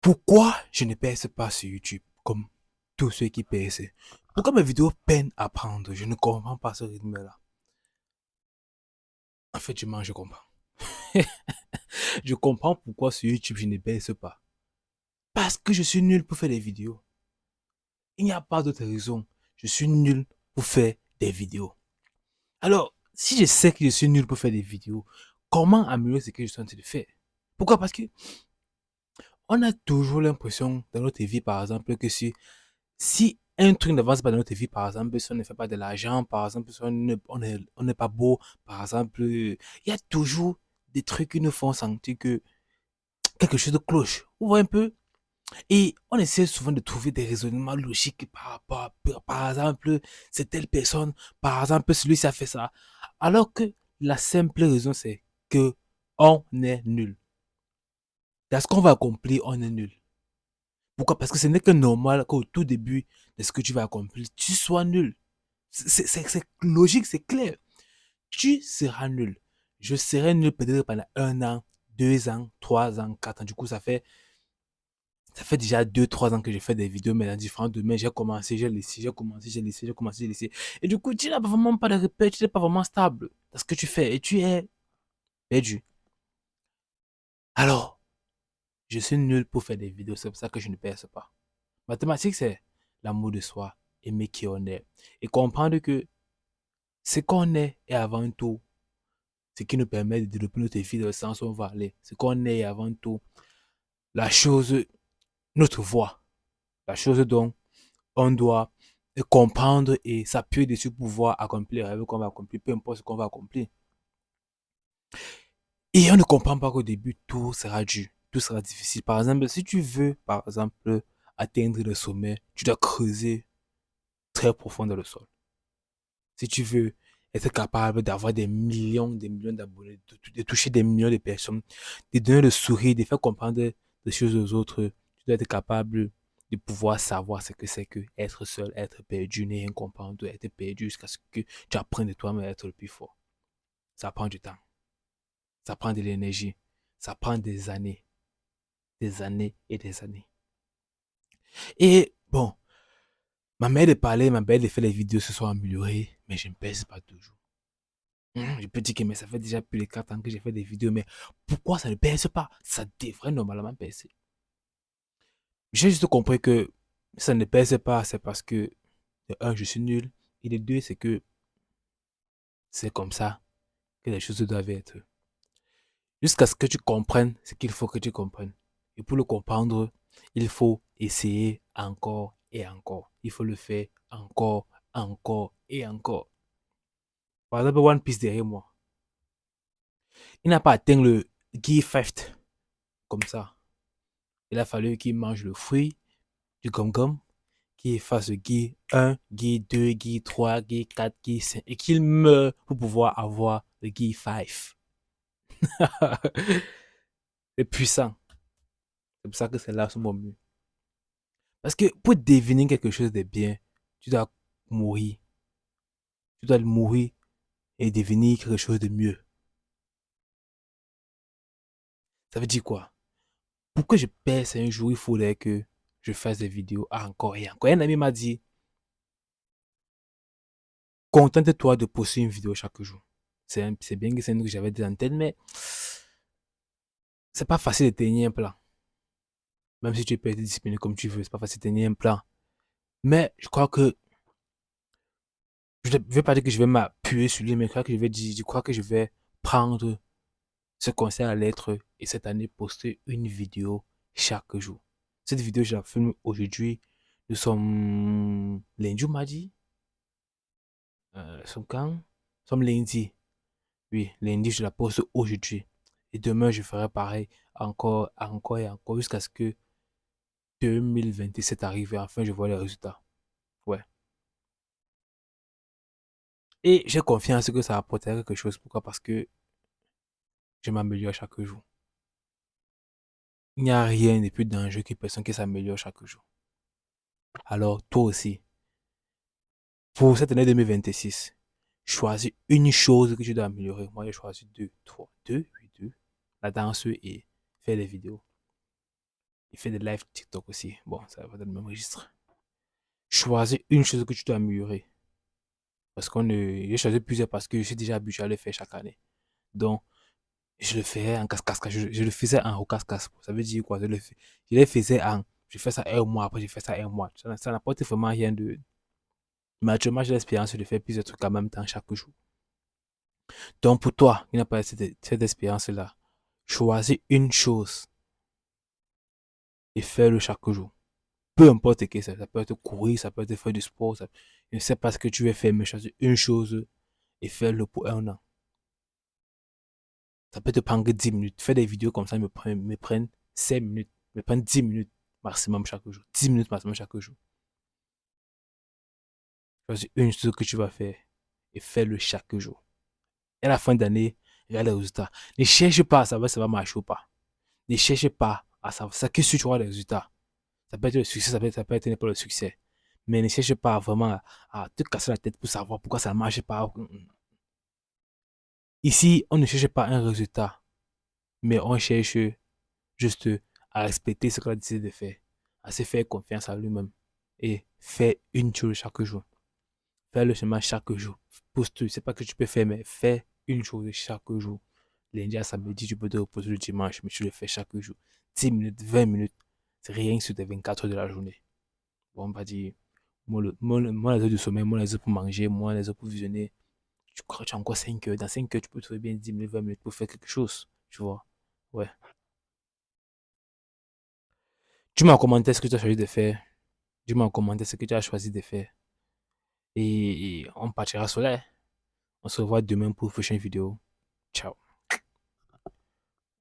Pourquoi je ne perce pas sur YouTube comme tous ceux qui percent? Pourquoi mes vidéos peinent à prendre? Je ne comprends pas ce rythme-là. En fait, je comprends. Je comprends pourquoi sur YouTube je ne perce pas. Parce que je suis nul pour faire des vidéos. Il n'y a pas d'autre raison. Je suis nul pour faire des vidéos. Alors, si je sais que je suis nul pour faire des vidéos, comment améliorer ce que je suis en train de faire? Pourquoi? Parce que on a toujours l'impression dans notre vie, par exemple, que si un truc n'avance pas dans notre vie, par exemple, si on ne fait pas de l'argent, par exemple, si on n'est pas beau, par exemple, il y a toujours des trucs qui nous font sentir que quelque chose de cloche. Vous voyez un peu? Et on essaie souvent de trouver des raisonnements logiques par rapport par exemple, c'est telle personne, par exemple, celui-ci a fait ça. Alors que la simple raison, c'est que on est nul. Dans ce qu'on va accomplir, on est nul. Pourquoi? Parce que ce n'est que normal qu'au tout début de ce que tu vas accomplir, tu sois nul. C'est logique, c'est clair. Tu seras nul. Je serai nul peut-être pendant 1 an, 2 ans, 3 ans, 4 ans. Du coup, ça fait déjà 2, 3 ans que je fais des vidéos, mais dans différents domaines. J'ai commencé, j'ai laissé, j'ai commencé, j'ai laissé, j'ai commencé, j'ai laissé. Et du coup, tu n'as vraiment pas de repère, tu n'es pas vraiment stable dans ce que tu fais et tu es perdu. Alors, je suis nul pour faire des vidéos, c'est pour ça que je ne perce pas. Mathématiques, c'est l'amour de soi, aimer qui on est et comprendre que ce qu'on est avant tout ce qui nous permet de développer notre vie dans le sens où on va aller. Ce qu'on est avant tout la chose, notre voie, la chose dont on doit comprendre et s'appuyer dessus pour pouvoir accomplir le rêve qu'on va accomplir, peu importe ce qu'on va accomplir. Et on ne comprend pas qu'au début, tout sera dur, tout sera difficile. Par exemple, si tu veux, par exemple, atteindre le sommet, tu dois creuser très profond dans le sol. Si tu veux être capable d'avoir des millions d'abonnés, de toucher des millions de personnes, de donner le sourire, de faire comprendre des choses aux autres, tu dois être capable de pouvoir savoir ce que c'est que être seul, être perdu, ne rien comprendre, être perdu jusqu'à ce que tu apprennes de toi-même à être le plus fort. Ça prend du temps, ça prend de l'énergie, ça prend des années et des années. Et bon, ma mère de parler, ma mère de faire les vidéos se sont améliorées, mais je ne pèse pas toujours. Je peux dire que mais ça fait déjà plus de 4 ans que j'ai fait des vidéos, mais pourquoi ça ne perce pas? Ça devrait normalement percer. J'ai juste compris que ça ne perce pas, c'est parce que, de un, je suis nul, et de deux, c'est que c'est comme ça que les choses doivent être. Jusqu'à ce que tu comprennes ce qu'il faut que tu comprennes. Et pour le comprendre, il faut essayer encore et encore. Il faut le faire encore, encore et encore. Par exemple, One Piece derrière moi. Il n'a pas atteint le Gear 5 comme ça. Il a fallu qu'il mange le fruit du gom-gom, qu'il fasse le guide 1, guide 2, guide 3, guide 4, guide 5 et qu'il meure pour pouvoir avoir le guide 5. C'est puissant. C'est pour ça que c'est là sur mon mur. Parce que pour devenir quelque chose de bien, tu dois mourir. Tu dois mourir et devenir quelque chose de mieux. Ça veut dire quoi? Pour que je perce un jour, il faudrait que je fasse des vidéos encore et encore. Un ami m'a dit, contente-toi de poster une vidéo chaque jour. C'est bien que c'est nous que j'avais des antennes, mais c'est pas facile de tenir un plan. Même si tu peux être discipliné comme tu veux, c'est pas facile de tenir un plan. Mais je crois que, je ne vais pas dire que je vais m'appuyer sur lui, mais je crois que je vais dire, je crois que je vais prendre ce conseil à l'être et cette année poster une vidéo chaque jour. Cette vidéo, je la filme aujourd'hui. Nous sommes lundi ou mardi? Nous sommes quand? Nous sommes lundi. Oui, lundi, je la poste aujourd'hui. Et demain, je ferai pareil, encore, encore et encore, jusqu'à ce que 2027 arrive et enfin, je vois les résultats. Ouais. Et j'ai confiance que ça apportera quelque chose. Pourquoi? Parce que je m'améliore chaque jour. Il n'y a rien de plus dangereux que personne qui s'améliore chaque jour. Alors, toi aussi, pour cette année 2026, choisis une chose que tu dois améliorer. Moi, j'ai choisi deux, trois, deux, oui, deux. La danse et faire des vidéos. fait des lives TikTok aussi. Bon, ça va dans le même registre. Choisis une chose que tu dois améliorer. Parce qu'on ne... J'ai choisi plusieurs parce que je suis déjà habitué à le faire chaque année. Donc, je le fais en cascade. Je le faisais en cascade. Ça veut dire quoi? Je le faisais en... Je fais ça un mois, après je fais ça un mois. Ça n'apporte vraiment rien de... Mais actuellement, j'ai l'expérience de faire plusieurs trucs en même temps chaque jour. Donc, pour toi, qui n'a pas cette expérience-là, choisis une chose et fais-le chaque jour. Peu importe ce que c'est. Ça peut être courir, ça peut être faire du sport. Je ne sais pas ce que tu veux faire, mais choisis une chose et fais-le pour un an. Ça peut te prendre 10 minutes. Faire des vidéos comme ça me prennent 5 minutes, me prennent 10 minutes maximum chaque jour. 10 minutes maximum chaque jour. Choisis une chose que tu vas faire et fais-le chaque jour. Et à la fin d'année, regarde les résultats. Ne cherche pas à savoir si ça va marcher ou pas. Ne cherche pas à savoir. C'est que si tu vois les résultats. Ça peut être le succès, ça peut être n'importe le succès. Mais ne cherche pas vraiment à te casser la tête pour savoir pourquoi ça ne marche pas. Ici, on ne cherche pas un résultat, mais on cherche juste à respecter ce qu'on a décidé de faire, à se faire confiance à lui-même et faire une chose chaque jour. Faire le chemin chaque jour. Pousse-toi, c'est pas que tu peux faire, mais fais une chose chaque jour. Lundi à samedi, tu peux te reposer le dimanche, mais tu le fais chaque jour. 10 minutes, 20 minutes, c'est rien sur tes 24 heures de la journée. Bon, on va dire, moi, les heures de sommeil, moi, les heures pour manger, moi, les heures pour visionner. Tu crois que tu as encore 5 heures. Dans 5 heures, tu peux trouver bien 10 minutes, 20 minutes pour faire quelque chose. Tu vois. Ouais. Dis-moi en commentaire ce que tu as choisi de faire. Dis-moi en commentaire ce que tu as choisi de faire. Et on partira sur là. On se revoit demain pour une prochaine vidéo. Ciao.